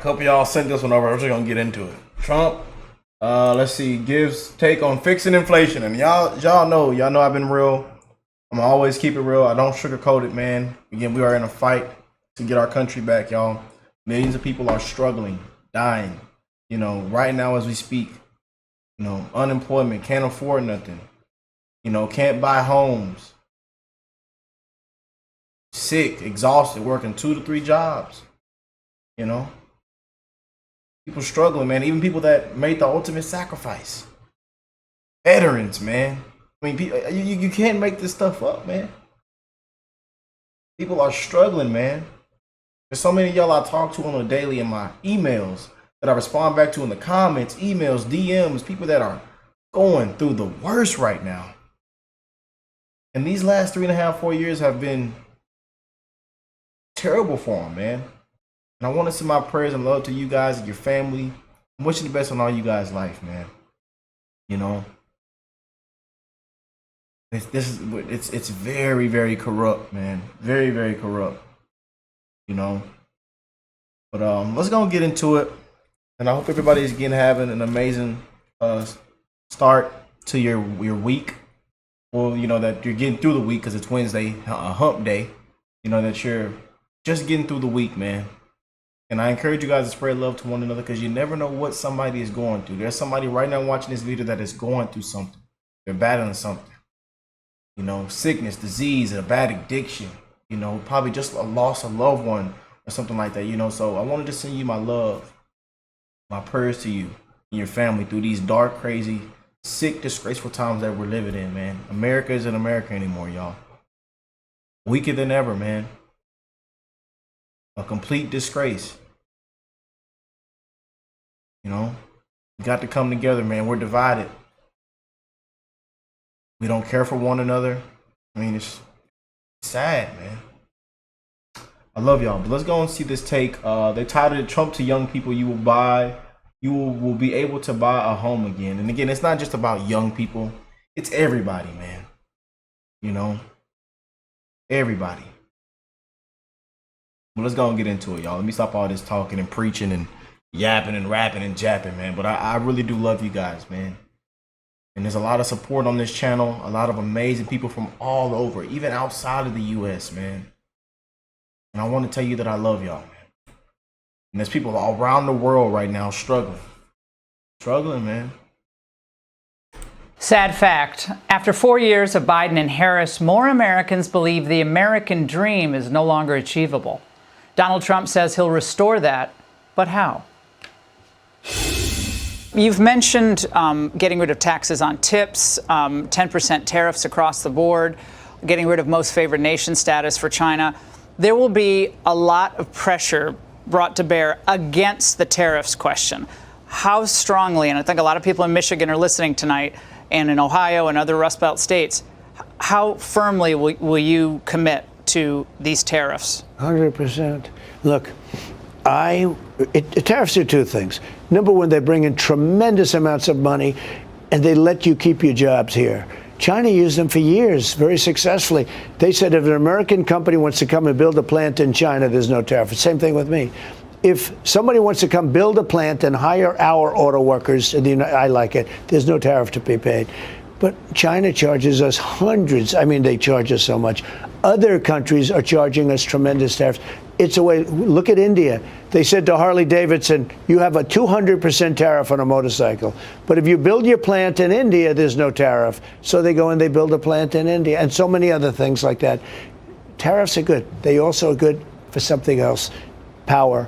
couple of y'all sent this one over. I'm just gonna get into it. Trump, let's see, gives take on fixing inflation, and y'all know I've been real. I'm always keep it real. I don't sugarcoat it, man. Again, we are in a fight to get our country back, y'all. Millions of people are struggling, dying. Right now as we speak. Unemployment, can't afford nothing. Can't buy homes. Sick, exhausted, working 2 to 3 jobs. People struggling, man. Even people that made the ultimate sacrifice. Veterans, man. I mean, you can't make this stuff up, man. People are struggling, man. There's so many of y'all I talk to on a daily in my emails that I respond back to in the comments, emails, DMs, people that are going through the worst right now. And these last 3.5, 4 years have been terrible for them, man. And I want to send my prayers and love to you guys and your family. I'm wishing the best on all you guys' life, man. It's very, very corrupt, man. Very, very corrupt. But let's go and get into it. And I hope everybody's having an amazing start to your week. Well, that you're getting through the week because it's Wednesday, hump day. That you're just getting through the week, man. And I encourage you guys to spread love to one another because you never know what somebody is going through. There's somebody right now watching this video that is going through something. They're battling something. Sickness, disease, a bad addiction. Probably just a loss of a loved one or something like that. So I wanted to send you my love, my prayers to you and your family through these dark, crazy, sick, disgraceful times that we're living in, man. America isn't America anymore, y'all. Weaker than ever, man. A complete disgrace. We got to come together, man. We're divided. We don't care for one another. I mean, it's sad, man. I love y'all. But let's go and see this take. They titled it "Trump to Young People: You will be able to buy a home again." And again, it's not just about young people. It's everybody, man. Everybody. Well, let's go and get into it, y'all. Let me stop all this talking and preaching and yapping and rapping and japping, man. But I really do love you guys, man. And there's a lot of support on this channel. A lot of amazing people from all over, even outside of the U.S., man. And I want to tell you that I love y'all, man. And there's people all around the world right now struggling. Struggling, man. Sad fact. After 4 years of Biden and Harris, more Americans believe the American dream is no longer achievable. Donald Trump says he'll restore that, but how? You've mentioned getting rid of taxes on tips, 10% tariffs across the board, getting rid of most favored nation status for China. There will be a lot of pressure brought to bear against the tariffs question. How strongly, and I think a lot of people in Michigan are listening tonight, and in Ohio and other Rust Belt states, how firmly will you commit to these tariffs? 100%. Look, tariffs do two things. Number one, they bring in tremendous amounts of money, and they let you keep your jobs here. China used them for years, very successfully. They said if an American company wants to come and build a plant in China, there's no tariff. Same thing with me. If somebody wants to come build a plant and hire our auto workers, I like it, there's no tariff to be paid. But China charges us hundreds. I mean, they charge us so much. Other countries are charging us tremendous tariffs. It's a way. Look at India. They said to Harley Davidson, you have a 200% tariff on a motorcycle. But if you build your plant in India, there's no tariff. So they go and they build a plant in India and so many other things like that. Tariffs are good. They also are good for something else, power.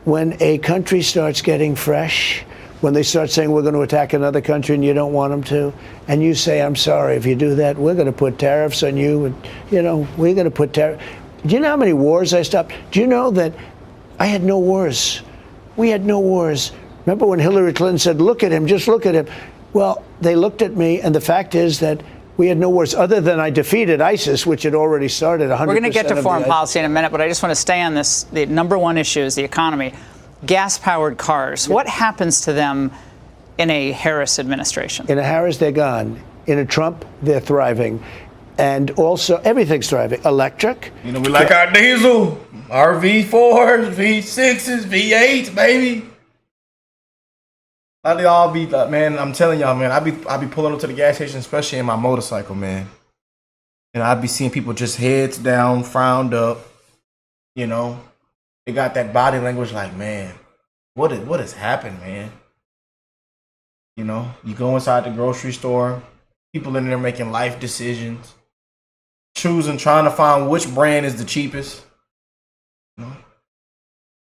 When a country starts getting fresh, when they start saying we're going to attack another country and you don't want them to, and you say, I'm sorry, if you do that, we're going to put tariffs on you, and, we're going to put tariffs. Do you know how many wars I stopped? Do you know that I had no wars? We had no wars. Remember when Hillary Clinton said, look at him, just look at him. Well, they looked at me, and the fact is that we had no wars other than I defeated ISIS, which had already started 100%. We're going to get to foreign policy in a minute, but I just want to stay on this. The number one issue is the economy. Gas-powered cars. What happens to them in a Harris administration? In a Harris, they're gone. In a Trump, they're thriving. And also, everything's thriving. Electric. You know, we like our diesel, our V4s, V6s, V8s, baby. How they all be, man, I'm telling y'all, man, I be pulling up to the gas station, especially in my motorcycle, man. And I'd be seeing people just heads down, frowned up, you know. They got that body language like, man, what has happened, man? You know, you go inside the grocery store, people in there making life decisions, trying to find which brand is the cheapest. You know?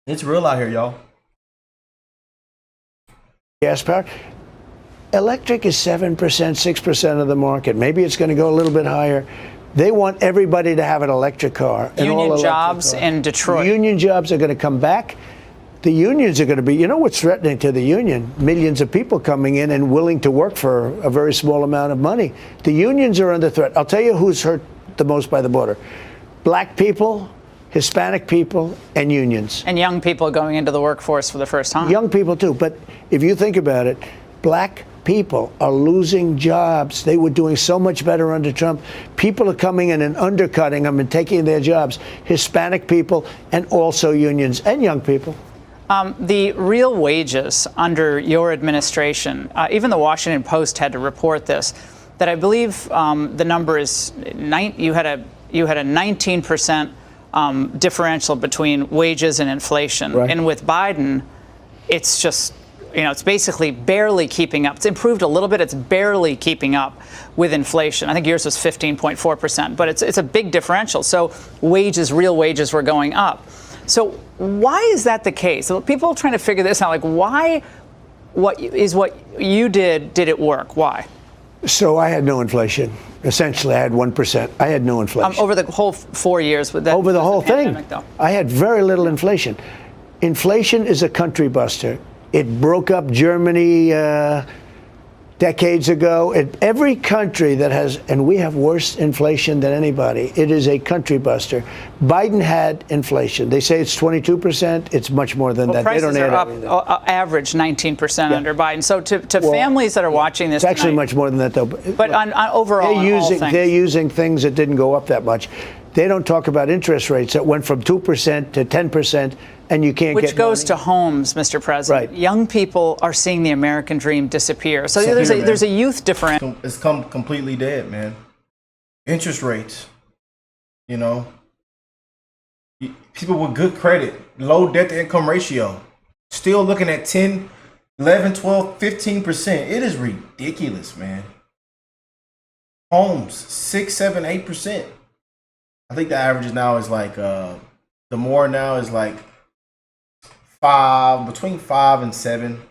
It's real out here, y'all. Gas power. Electric is 7%, 6% of the market. Maybe it's going to go a little bit higher. They want everybody to have an electric car. Union jobs in Detroit. Union jobs are going to come back. The unions are going to be, you know what's threatening to the union? Millions of people coming in and willing to work for a very small amount of money. The unions are under threat. I'll tell you who's hurt the most by the border. Black people, Hispanic people, and unions. And young people going into the workforce for the first time. Young people too. But if you think about it, black people are losing jobs. They were doing so much better under Trump. People are coming in and undercutting them and taking their jobs. Hispanic people and also unions and young people. The real wages under your administration, even the Washington Post had to report this, that I believe the number is you had a 19% differential between wages and inflation. Right. And with Biden, it's just, it's basically barely keeping up. It's improved a little bit. It's barely keeping up with inflation. I think yours was 15.4%, but it's a big differential. So real wages were going up. So why is that the case? So people are trying to figure this out. Like, why? What you did it work? Why? So I had no inflation. Essentially, I had 1%. I had no inflation. Over the whole 4 years with that. Over the whole thing, though. I had very little inflation. Inflation is a country buster. It broke up Germany decades ago. Every country that has, and we have worse inflation than anybody, it is a country buster. Biden had inflation. They say it's 22%. It's much more than that. Prices they don't are up average 19% under Biden. So to families that are watching this, it's actually much more than that, though. But on overall, they're using things that didn't go up that much. They don't talk about interest rates that went from 2% to 10%, and you can't get which goes money. to homes, Mr. President. Right. Young people are seeing the American dream disappear. So there's a youth differential. It's come completely dead, man. Interest rates, people with good credit, low debt to income ratio, still looking at 10, 11, 12, 15%. It is ridiculous, man. Homes, 6, 7, 8%. I think the average now is like the more now is like between 5 and 7.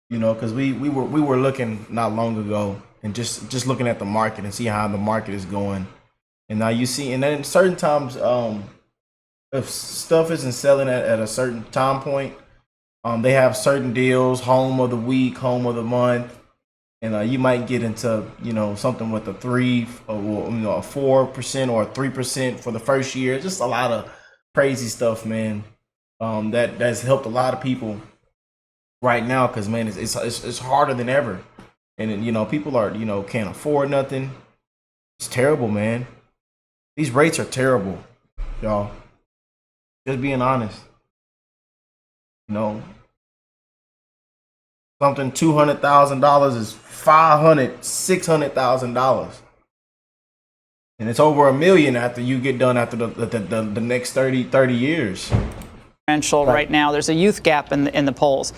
Because we were looking not long ago and just looking at the market and see how the market is going. And now you see, and then certain times, if stuff isn't selling at a certain time point, they have certain deals, home of the week, home of the month. And you might get into, something with a 3 or, a 4% or a 3% for the first year. Just a lot of crazy stuff, man. That's helped a lot of people right now because, man, it's harder than ever. And, people are, can't afford nothing. It's terrible, man. These rates are terrible, y'all. Just being honest. Something $200,000 is $600,000, and it's over $1 million after you get done after the next 30 years. Right now, there's a youth gap in the polls.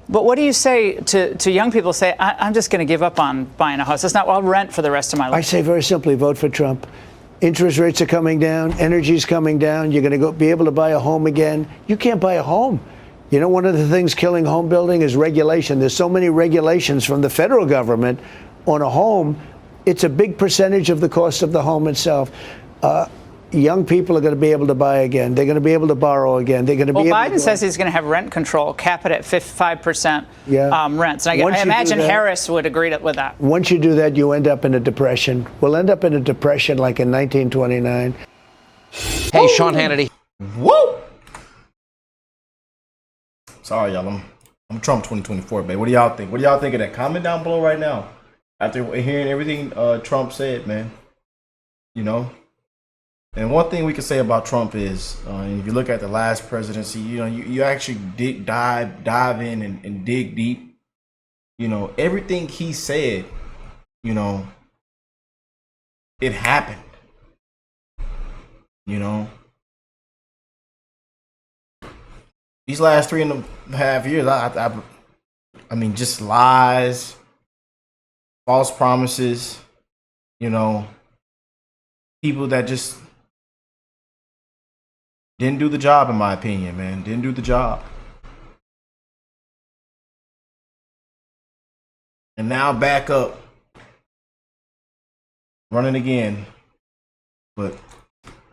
But what do you say to young people? Say, I'm just going to give up on buying a house. It's not. I'll rent for the rest of my life. I say very simply, vote for Trump. Interest rates are coming down. Energy's coming down. You're going to be able to buy a home again. You can't buy a home. One of the things killing home building is regulation. There's so many regulations from the federal government on a home. It's a big percentage of the cost of the home itself. Young people are going to be able to buy again. They're going to be able to borrow again. They're going to be able Biden says he's going to have rent control, cap it at 5% rents. And I imagine Harris would agree with that. Once you do that, you end up in a depression. We'll end up in a depression like in 1929. Hey, Sean Hannity. Woo! Sorry, y'all. I'm Trump 2024, babe. What do y'all think? What do y'all think of that? Comment down below right now. after hearing everything Trump said, man. You know, and one thing we can say about Trump is, if you look at the last presidency, you know, you actually dive in and dig deep. You know, everything he said, you know, it happened. You know, these last 3.5 years, I mean, just lies, false promises. You know, people that just didn't do the job, in my opinion, man. Didn't do the job. And now back up, running again. But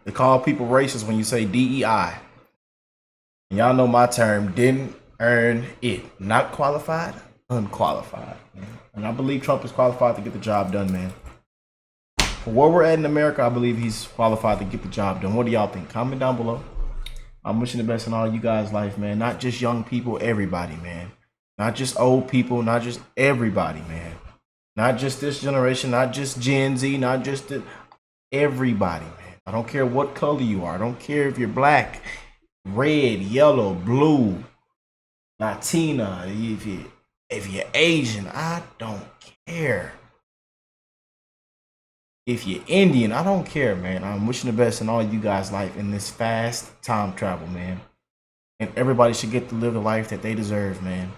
they call people racist when you say DEI. And y'all know my term, didn't earn it. Not qualified, unqualified. Man. And I believe Trump is qualified to get the job done, man. For where we're at in America, I believe he's qualified to get the job done. What do y'all think? Comment down below. I'm wishing the best in all you guys' life, man. Not just young people, everybody, man. Not just old people, not just everybody, man. Not just this generation, not just Gen Z, not just everybody, man. I don't care what color you are. I don't care if you're black, red, yellow, blue, Latina, if you're Asian, I don't care. If you're Indian, I don't care, man. I'm wishing the best in all you guys' life in this fast time travel, man. And everybody should get to live the life that they deserve, man.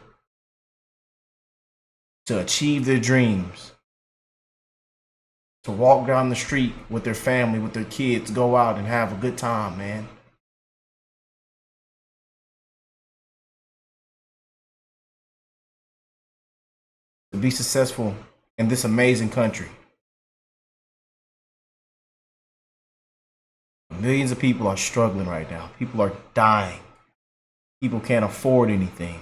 To achieve their dreams. To walk down the street with their family, with their kids, go out and have a good time, man. To be successful in this amazing country. Millions of people are struggling right now. People are dying. People can't afford anything.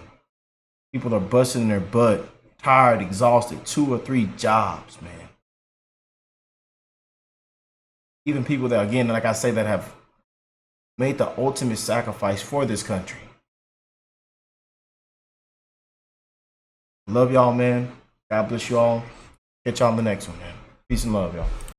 People are busting their butt, tired, exhausted, 2 or 3 jobs, man. Even people that, again, like I say, that have made the ultimate sacrifice for this country. Love y'all, man. God bless you all. Catch y'all on the next one, man. Peace and love, y'all.